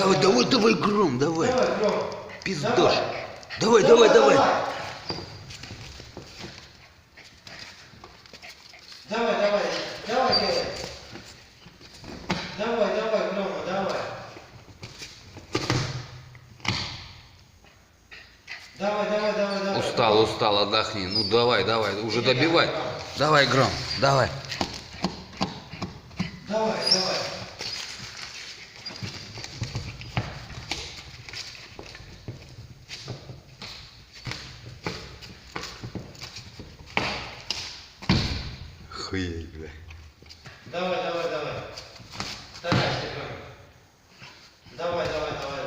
Давай, давай, давай, Гром, давай. Давай, Гром. Пиздош. Давай, давай, давай. Давай, давай, давай, делай. Давай, давай, Грома, давай. Давай, давай, давай, давай. Устал, отдохни. Ну давай, давай, уже добивай. Давай, Гром, давай. Давай, давай. Хуей, бля. Давай, давай, давай. Старайся, Гром. Давай, давай, давай.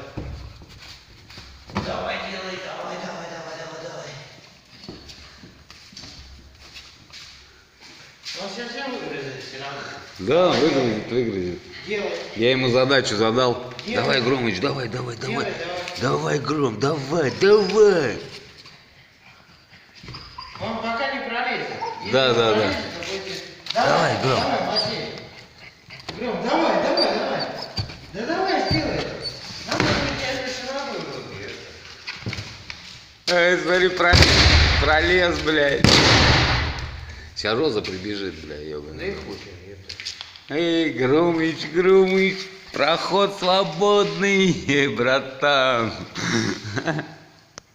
Давай, делай, давай, давай, давай, давай, давай. Он сейчас все выгрызет все равно. Да, выгрузит. Делай. Я ему задачу задал. Делай. Давай, Громыч, давай, давай, давай. Делай, давай. Давай, Гром, давай, давай. Он пока не пролезет. Если Да, он да, да. пролезет, то будет... Давай, Гром. Давай, Матвей. Гром, давай, давай, давай. Да давай, сделай это. Надо будет я здесь широко буду. Эй, смотри, пролез, блядь. Сейчас Роза прибежит, бля, ёбаный. Эй, Громыч, Громыч, проход свободный, братан.